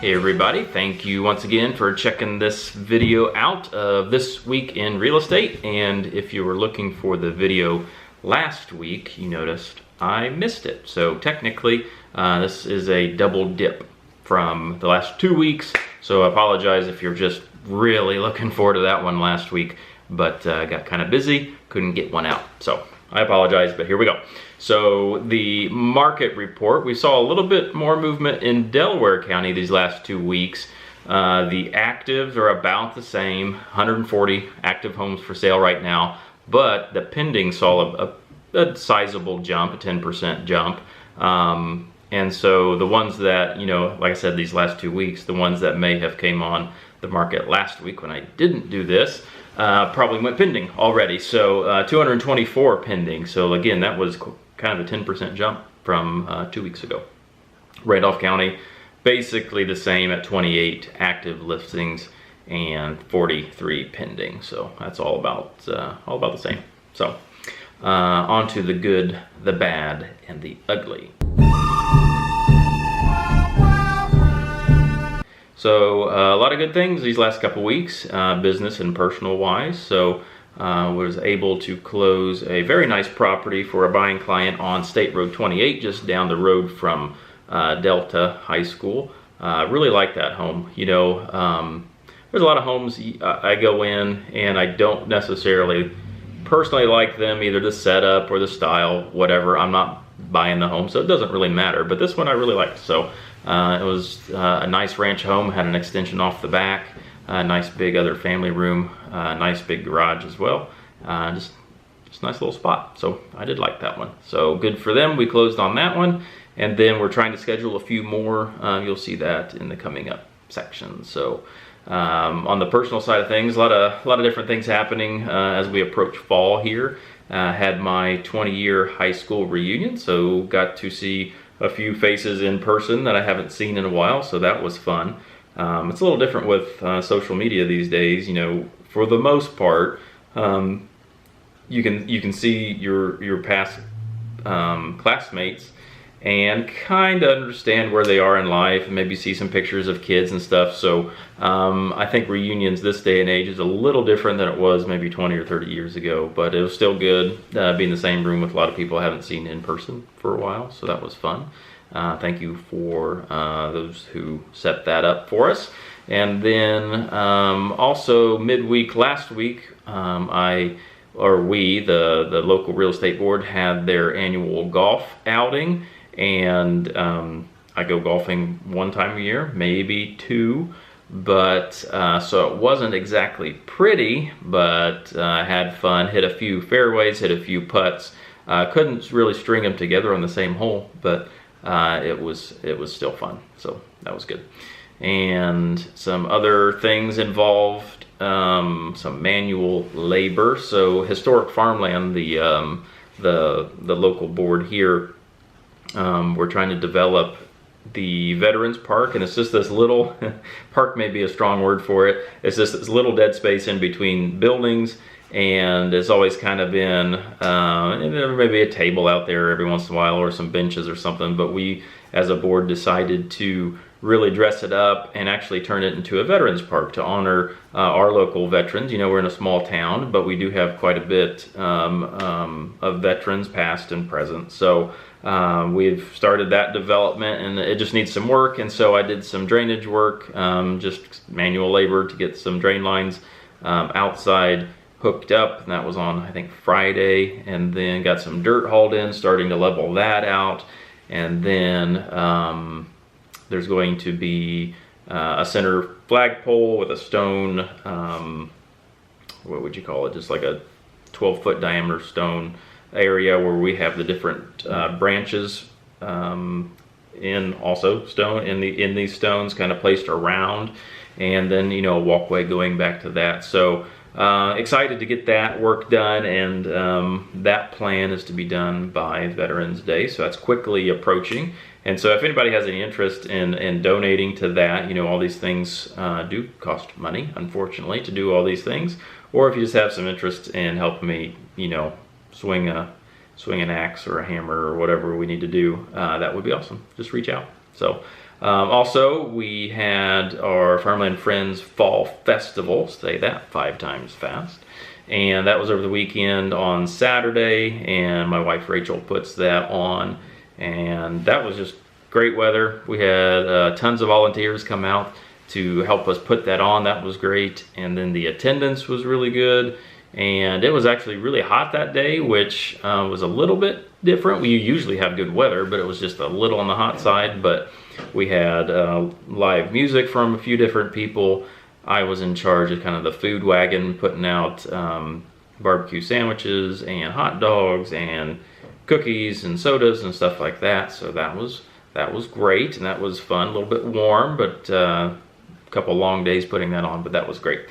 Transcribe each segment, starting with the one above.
Hey everybody, thank you once again for checking this video out of This Week in Real Estate. And if you were looking for the video last week, you noticed I missed it. So technically, this is a double dip from the last 2 weeks. So I apologize if you're just really looking forward to that one last week, but got kind of busy, couldn't get one out. So I apologize, but here we go. So the market report, we saw a little bit more movement in Delaware County these last 2 weeks. The actives are about the same, 140 active homes for sale right now, but the pending saw a sizable jump, a 10% jump. And so the ones that, you know, like I said, these last 2 weeks, the ones that may have came on the market last week when I didn't do this, probably went pending already. So 224 pending. So again, that was kind of a 10% jump from 2 weeks ago. Randolph County, basically the same at 28 active listings and 43 pending. So that's all about the same. So on to the good, the bad, and the ugly. So a lot of good things these last couple weeks, business and personal wise. So was able to close a very nice property for a buying client on State Road 28, just down the road from Delta High School. Really like that home. You know, there's a lot of homes I go in and I don't necessarily personally like them, either the setup or the style, whatever. I'm not buying the home, so it doesn't really matter. But this one I really liked. So it was a nice ranch home, had an extension off the back, a nice big other family room, nice big garage as well. Just a nice little spot. So I did like that one. So good for them. We closed on that one, and then we're trying to schedule a few more. You'll see that in the coming up section. So on the personal side of things, a lot of different things happening as we approach fall here. Had my 20-year high school reunion, so got to see a few faces in person that I haven't seen in a while, so that was fun. It's a little different with social media these days. You know, for the most part, you can see your past classmates and kind of understand where they are in life, and maybe see some pictures of kids and stuff. So I think reunions this day and age is a little different than it was maybe 20 or 30 years ago, but it was still good being in the same room with a lot of people I haven't seen in person for a while, so that was fun. Thank you for those who set that up for us. And then also midweek last week, we, the local real estate board, had their annual golf outing. And I go golfing one time a year, maybe two, but so it wasn't exactly pretty, but I had fun, hit a few fairways, hit a few putts. Couldn't really string them together on the same hole, but it was still fun, so that was good. And some other things involved some manual labor. So Historic Farmland, the local board here, we're trying to develop the Veterans Park, and it's just this little park, may be a strong word for it. It's just this little dead space in between buildings, and it's always kind of been there may be a table out there every once in a while or some benches or something, but we as a board decided to really dress it up and actually turn it into a veterans park to honor our local veterans. You know, we're in a small town, but we do have quite a bit of veterans past and present. So we've started that development, and it just needs some work. And so I did some drainage work, just manual labor to get some drain lines outside hooked up, and that was on, I think, Friday. And then got some dirt hauled in, starting to level that out. And then there's going to be a center flagpole with a stone, what would you call it, just like a 12-foot diameter stone area where we have the different branches in also stone in these stones kind of placed around, and then, you know, a walkway going back to that. So excited to get that work done, and that plan is to be done by Veterans Day, so that's quickly approaching. And so if anybody has any interest in donating to that, you know, all these things do cost money, unfortunately, to do all these things. Or if you just have some interest in helping me, you know, swing an axe or a hammer or whatever we need to do, that would be awesome. Just reach out. So Also, we had our Farmland Friends Fall Festival, say that 5 times fast. And that was over the weekend on Saturday, and my wife Rachel puts that on. And that was just great weather. We had tons of volunteers come out to help us put that on. That was great. And then the attendance was really good. And it was actually really hot that day, which was a little bit different. We usually have good weather, but it was just a little on the hot side. But we had live music from a few different people. I was in charge of kind of the food wagon, putting out barbecue sandwiches and hot dogs and cookies and sodas and stuff like that. So that was great, and that was fun. A little bit warm, but a couple long days putting that on, but that was great.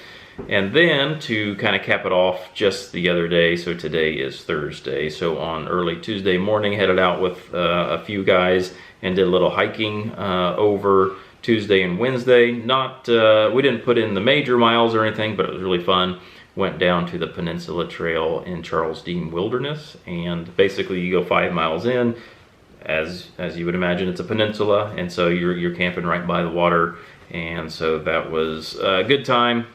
And then to kind of cap it off just the other day, so today is Thursday, so on early Tuesday morning, headed out with a few guys and did a little hiking over Tuesday and Wednesday. We didn't put in the major miles or anything, but it was really fun. Went down to the Peninsula Trail in Charles Dean Wilderness, and basically you go 5 miles in. As you would imagine, it's a peninsula, and so you're camping right by the water. And so that was a good time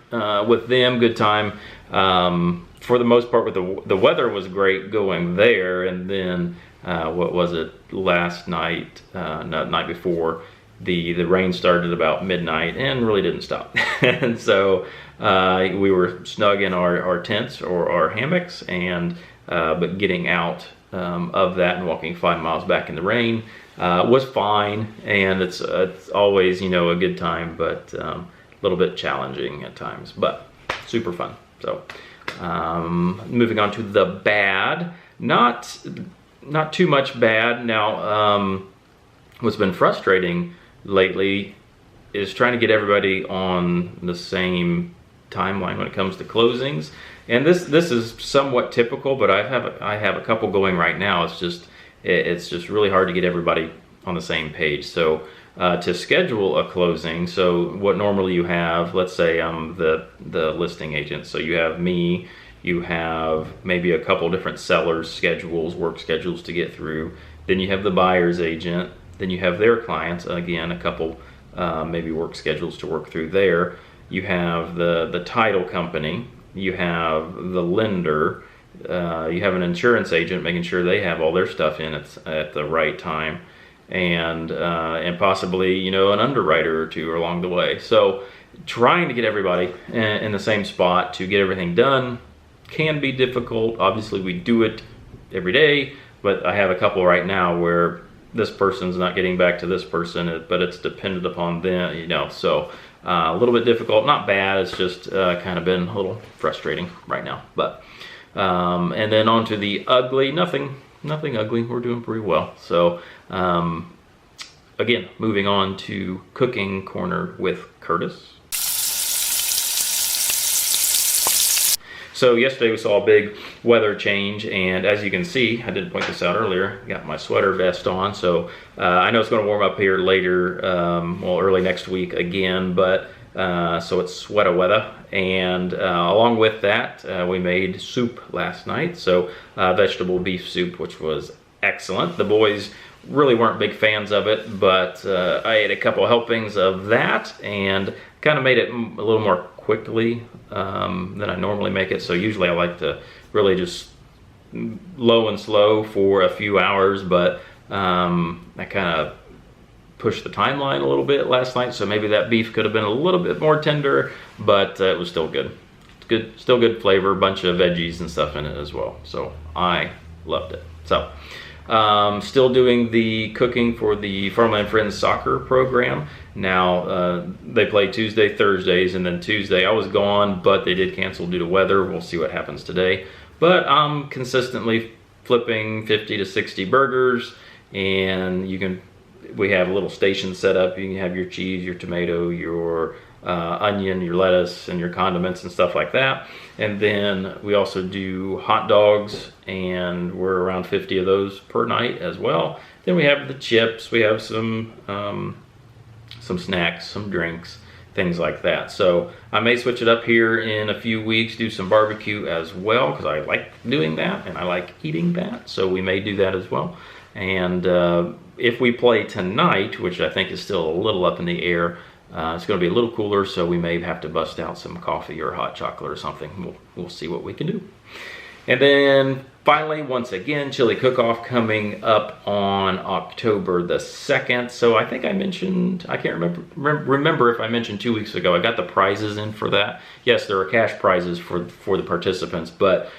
with them, good time. For the most part, with the weather was great going there. And then, what was it, last night, night before, the rain started about midnight and really didn't stop. And so we were snug in our tents or our hammocks, and but getting out of that and walking 5 miles back in the rain was fine, and it's always, a good time, but a little bit challenging at times, but super fun. So moving on to the bad, not too much bad. Now what's been frustrating lately is trying to get everybody on the same timeline when it comes to closings. And this is somewhat typical, but I have a couple going right now. It's just really hard to get everybody on the same page. So to schedule a closing, so what normally you have, let's say I'm the listing agent, so you have me, you have maybe a couple different sellers' work schedules to get through, then you have the buyer's agent, then you have their clients, again, a couple maybe work schedules to work through there. You have the title company, you have the lender, you have an insurance agent making sure they have all their stuff in at the right time, and possibly an underwriter or two along the way. So trying to get everybody in the same spot to get everything done can be difficult. Obviously we do it every day, but I have a couple right now where this person's not getting back to this person, but it's dependent upon them, so a little bit difficult. Not bad, it's just kind of been a little frustrating right now. But and then on to the ugly. Nothing ugly, we're doing pretty well. So again, moving on to Cooking Corner with Curtis. So yesterday we saw a big weather change, and as you can see, I didn't point this out earlier, got my sweater vest on, so I know it's going to warm up here later, early next week again, but so it's sweater weather. And along with that, we made soup last night, so vegetable beef soup, which was excellent. The boys really weren't big fans of it, but I ate a couple helpings of that and kind of made it a little more quickly than I normally make it. So usually I like to really just low and slow for a few hours, but I kind of pushed the timeline a little bit last night, so maybe that beef could have been a little bit more tender, but it was still good. It's good, still good flavor, bunch of veggies and stuff in it as well. So I loved it. So still doing the cooking for the Farmland Friends soccer program. Now they play Tuesday, Thursdays, and then Tuesday I was gone, but they did cancel due to weather. We'll see what happens today. But I'm consistently flipping 50 to 60 burgers, and we have a little station set up. You can have your cheese, your tomato, your onion, your lettuce, and your condiments and stuff like that. And then we also do hot dogs, and we're around 50 of those per night as well. Then we have the chips, we have some snacks, some drinks, things like that. So I may switch it up here in a few weeks, do some barbecue as well, because I like doing that and I like eating that. So we may do that as well. And if we play tonight, which I think is still a little up in the air, it's going to be a little cooler, so we may have to bust out some coffee or hot chocolate or something. We'll see what we can do. And then finally, once again, Chili Cook-Off coming up on October the 2nd. So I think I mentioned, I can't remember if I mentioned 2 weeks ago, I got the prizes in for that. Yes, there are cash prizes for the participants, but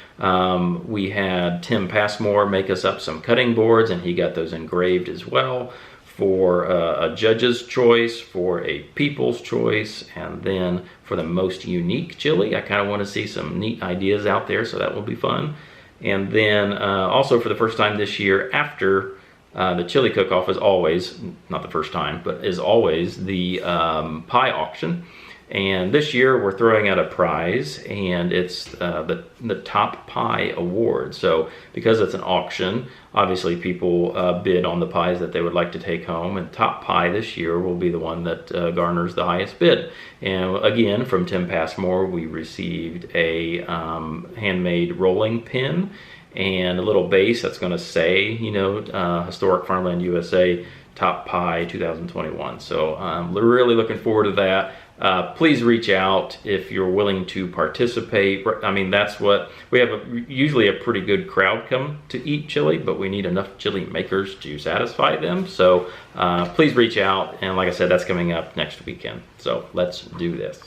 we had Tim Passmore make us up some cutting boards, and he got those engraved as well, for a judge's choice, for a people's choice, and then for the most unique chili. I kind of want to see some neat ideas out there, so that will be fun. And then also for the first time this year, after the Chili Cook-Off is always, not the first time, but is always the pie auction. And this year we're throwing out a prize, and it's the Top Pie Award. So because it's an auction, obviously people bid on the pies that they would like to take home, and Top Pie this year will be the one that garners the highest bid. And again, from Tim Passmore, we received a handmade rolling pin and a little base that's going to say, you know, Historic Farmland USA Top Pie 2021. So I'm really looking forward to that. Please reach out if you're willing to participate. I mean, that's what we have, usually a pretty good crowd come to eat chili, but we need enough chili makers to satisfy them. So please reach out, and like I said, that's coming up next weekend. So let's do this.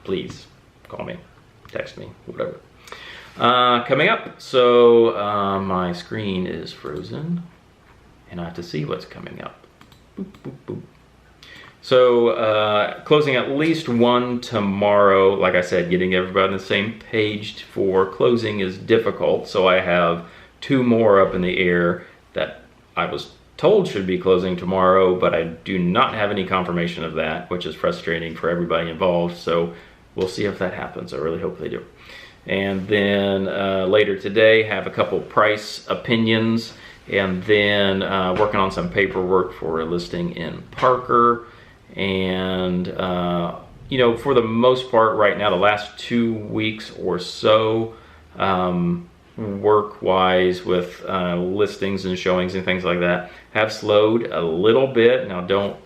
Please call me, text me, whatever. Coming up, so my screen is frozen and I have to see what's coming up. Boop, boop, boop. So closing at least one tomorrow. Like I said, getting everybody on the same page for closing is difficult. So I have 2 more up in the air that I was told should be closing tomorrow, but I do not have any confirmation of that, which is frustrating for everybody involved. So we'll see if that happens. I really hope they do. And then later today, have a couple price opinions, and then working on some paperwork for a listing in Parker. And you know, for the most part right now, the last 2 weeks or so, work-wise with listings and showings and things like that, have slowed a little bit. Now, don't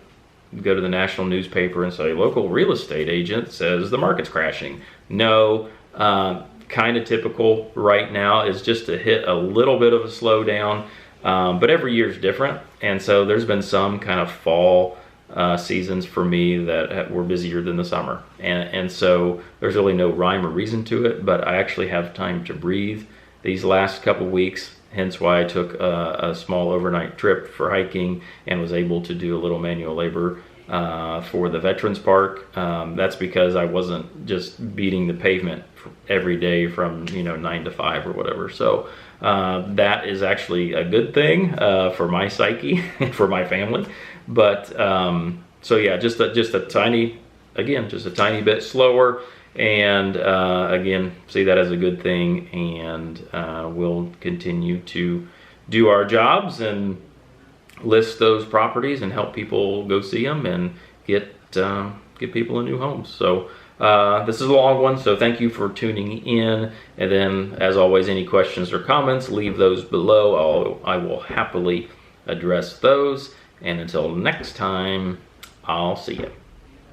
go to the national newspaper and say local real estate agent says the market's crashing. No, kind of typical right now is just to hit a little bit of a slowdown, but every year is different. And so there's been some kind of fall seasons for me that were busier than the summer, and so there's really no rhyme or reason to it, but I actually have time to breathe these last couple weeks, hence why I took a small overnight trip for hiking and was able to do a little manual labor for the Veterans Park. That's because I wasn't just beating the pavement every day from 9 to 5 or whatever. So that is actually a good thing for my psyche and for my family. But so yeah, just a tiny bit slower, and again, see that as a good thing, and we'll continue to do our jobs and list those properties and help people go see them and get people in new homes. So this is a long one, so thank you for tuning in. And then, as always, any questions or comments, leave those below. I will happily address those. And until next time, I'll see you.